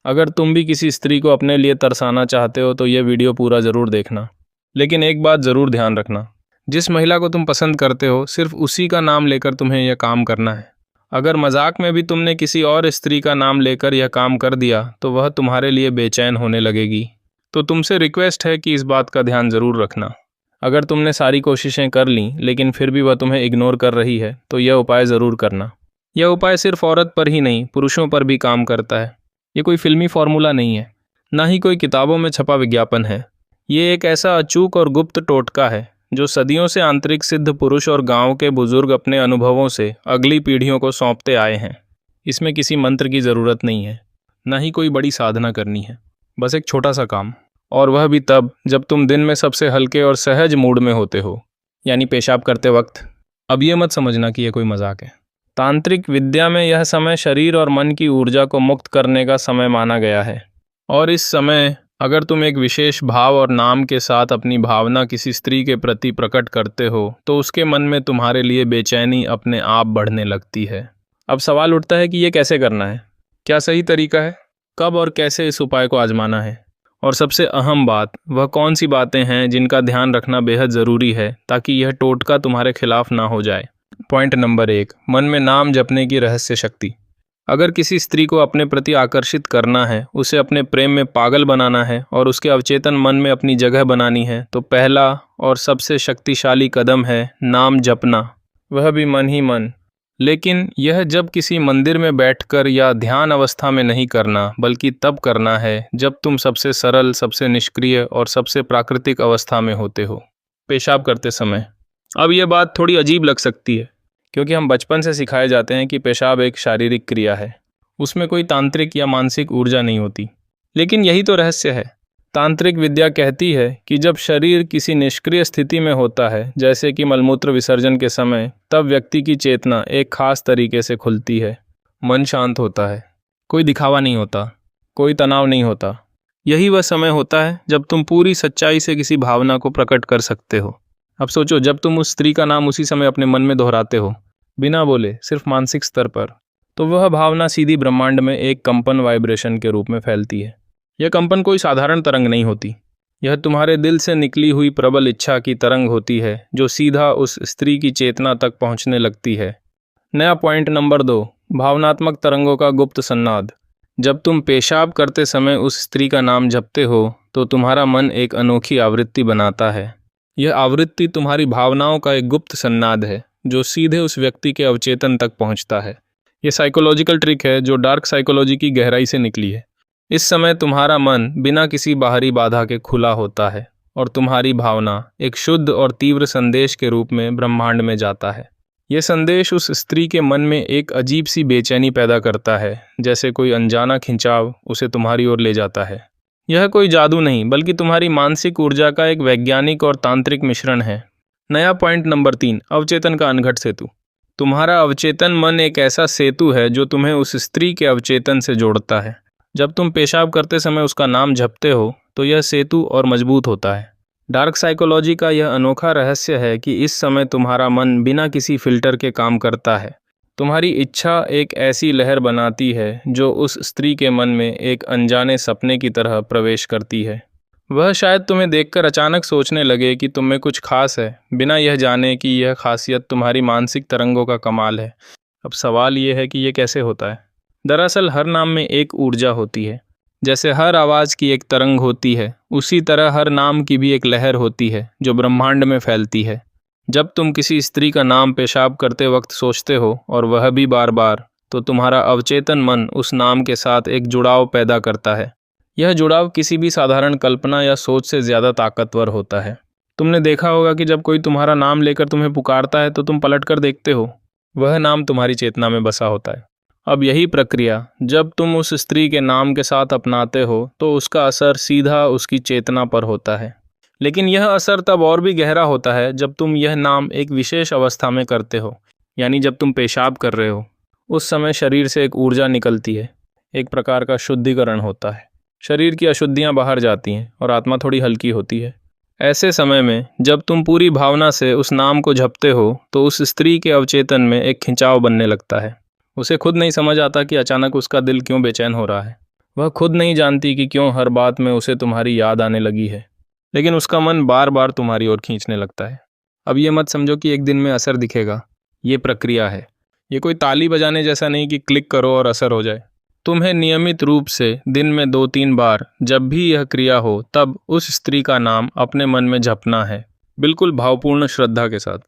अगर तुम भी किसी स्त्री को अपने लिए तरसाना चाहते हो तो यह वीडियो पूरा ज़रूर देखना। लेकिन एक बात ज़रूर ध्यान रखना, जिस महिला को तुम पसंद करते हो सिर्फ उसी का नाम लेकर तुम्हें यह काम करना है। अगर मजाक में भी तुमने किसी और स्त्री का नाम लेकर यह काम कर दिया तो वह तुम्हारे लिए बेचैन होने लगेगी। तो तुमसे रिक्वेस्ट है कि इस बात का ध्यान ज़रूर रखना। अगर तुमने सारी कोशिशें कर लीं लेकिन फिर भी वह तुम्हें इग्नोर कर रही है तो यह उपाय ज़रूर करना। यह उपाय सिर्फ औरत पर ही नहीं, पुरुषों पर भी काम करता है। ये कोई फिल्मी फॉर्मूला नहीं है, ना ही कोई किताबों में छपा विज्ञापन है। ये एक ऐसा अचूक और गुप्त टोटका है जो सदियों से आंतरिक सिद्ध पुरुष और गांव के बुजुर्ग अपने अनुभवों से अगली पीढ़ियों को सौंपते आए हैं। इसमें किसी मंत्र की ज़रूरत नहीं है, ना ही कोई बड़ी साधना करनी है। बस एक छोटा सा काम, और वह भी तब जब तुम दिन में सबसे हल्के और सहज मूड में होते हो, यानी पेशाब करते वक्त। अब ये मत समझना कि यह कोई मजाक है। तांत्रिक विद्या में यह समय शरीर और मन की ऊर्जा को मुक्त करने का समय माना गया है। और इस समय अगर तुम एक विशेष भाव और नाम के साथ अपनी भावना किसी स्त्री के प्रति प्रकट करते हो तो उसके मन में तुम्हारे लिए बेचैनी अपने आप बढ़ने लगती है। अब सवाल उठता है कि ये कैसे करना है, क्या सही तरीका है, कब और कैसे इस उपाय को आजमाना है, और सबसे अहम बात, वह कौन सी बातें हैं जिनका ध्यान रखना बेहद ज़रूरी है ताकि यह टोटका तुम्हारे खिलाफ ना हो जाए। पॉइंट नंबर 1, मन में नाम जपने की रहस्य शक्ति। अगर किसी स्त्री को अपने प्रति आकर्षित करना है, उसे अपने प्रेम में पागल बनाना है और उसके अवचेतन मन में अपनी जगह बनानी है तो पहला और सबसे शक्तिशाली कदम है नाम जपना, वह भी मन ही मन। लेकिन यह जब किसी मंदिर में बैठकर या ध्यान अवस्था में नहीं करना, बल्कि तब करना है जब तुम सबसे सरल, सबसे निष्क्रिय और सबसे प्राकृतिक अवस्था में होते हो, पेशाब करते समय। अब यह बात थोड़ी अजीब लग सकती है क्योंकि हम बचपन से सिखाए जाते हैं कि पेशाब एक शारीरिक क्रिया है, उसमें कोई तांत्रिक या मानसिक ऊर्जा नहीं होती। लेकिन यही तो रहस्य है। तांत्रिक विद्या कहती है कि जब शरीर किसी निष्क्रिय स्थिति में होता है, जैसे कि मलमूत्र विसर्जन के समय, तब व्यक्ति की चेतना एक खास तरीके से खुलती है। मन शांत होता है, कोई दिखावा नहीं होता, कोई तनाव नहीं होता। यही वह समय होता है जब तुम पूरी सच्चाई से किसी भावना को प्रकट कर सकते हो। अब सोचो, जब तुम उस स्त्री का नाम उसी समय अपने मन में दोहराते हो, बिना बोले, सिर्फ मानसिक स्तर पर, तो वह भावना सीधी ब्रह्मांड में एक कंपन वाइब्रेशन के रूप में फैलती है। यह कंपन कोई साधारण तरंग नहीं होती, यह तुम्हारे दिल से निकली हुई प्रबल इच्छा की तरंग होती है जो सीधा उस स्त्री की चेतना तक पहुंचने लगती है। नया पॉइंट नंबर 2, भावनात्मक तरंगों का गुप्त सन्नाद। जब तुम पेशाब करते समय उस स्त्री का नाम जपते हो तो तुम्हारा मन एक अनोखी आवृत्ति बनाता है। यह आवृत्ति तुम्हारी भावनाओं का एक गुप्त सन्नाद है जो सीधे उस व्यक्ति के अवचेतन तक पहुंचता है। यह साइकोलॉजिकल ट्रिक है जो डार्क साइकोलॉजी की गहराई से निकली है। इस समय तुम्हारा मन बिना किसी बाहरी बाधा के खुला होता है और तुम्हारी भावना एक शुद्ध और तीव्र संदेश के रूप में ब्रह्मांड में जाता है। यह संदेश उस स्त्री के मन में एक अजीब सी बेचैनी पैदा करता है, जैसे कोई अनजाना खिंचाव उसे तुम्हारी ओर ले जाता है। यह कोई जादू नहीं, बल्कि तुम्हारी मानसिक ऊर्जा का एक वैज्ञानिक और तांत्रिक मिश्रण है। नया पॉइंट नंबर 3, अवचेतन का अनघट सेतु। तुम्हारा अवचेतन मन एक ऐसा सेतु है जो तुम्हें उस स्त्री के अवचेतन से जोड़ता है। जब तुम पेशाब करते समय उसका नाम जपते हो तो यह सेतु और मजबूत होता है। डार्क साइकोलॉजी का यह अनोखा रहस्य है कि इस समय तुम्हारा मन बिना किसी फिल्टर के काम करता है। तुम्हारी इच्छा एक ऐसी लहर बनाती है जो उस स्त्री के मन में एक अनजाने सपने की तरह प्रवेश करती है। वह शायद तुम्हें देखकर अचानक सोचने लगे कि तुम में कुछ खास है, बिना यह जाने कि यह खासियत तुम्हारी मानसिक तरंगों का कमाल है। अब सवाल यह है कि यह कैसे होता है। दरअसल हर नाम में एक ऊर्जा होती है। जैसे हर आवाज़ की एक तरंग होती है, उसी तरह हर नाम की भी एक लहर होती है जो ब्रह्मांड में फैलती है। जब तुम किसी स्त्री का नाम पेशाब करते वक्त सोचते हो, और वह भी बार बार, तो तुम्हारा अवचेतन मन उस नाम के साथ एक जुड़ाव पैदा करता है। यह जुड़ाव किसी भी साधारण कल्पना या सोच से ज़्यादा ताकतवर होता है। तुमने देखा होगा कि जब कोई तुम्हारा नाम लेकर तुम्हें पुकारता है तो तुम पलटकर देखते हो, वह नाम तुम्हारी चेतना में बसा होता है। अब यही प्रक्रिया जब तुम उस स्त्री के नाम के साथ अपनाते हो तो उसका असर सीधा उसकी चेतना पर होता है। लेकिन यह असर तब और भी गहरा होता है जब तुम यह नाम एक विशेष अवस्था में करते हो, यानी जब तुम पेशाब कर रहे हो। उस समय शरीर से एक ऊर्जा निकलती है, एक प्रकार का शुद्धिकरण होता है। शरीर की अशुद्धियाँ बाहर जाती हैं और आत्मा थोड़ी हल्की होती है। ऐसे समय में जब तुम पूरी भावना से उस नाम को जपते हो तो उस स्त्री के अवचेतन में एक खिंचाव बनने लगता है। उसे खुद नहीं समझ आता कि अचानक उसका दिल क्यों बेचैन हो रहा है। वह खुद नहीं जानती कि क्यों हर बात में उसे तुम्हारी याद आने लगी है, लेकिन उसका मन बार बार तुम्हारी ओर खींचने लगता है। अब ये मत समझो कि एक दिन में असर दिखेगा। ये प्रक्रिया है। ये कोई ताली बजाने जैसा नहीं कि क्लिक करो और असर हो जाए। तुम्हें नियमित रूप से दिन में 2-3 बार जब भी यह क्रिया हो तब उस स्त्री का नाम अपने मन में जपना है, बिल्कुल भावपूर्ण श्रद्धा के साथ।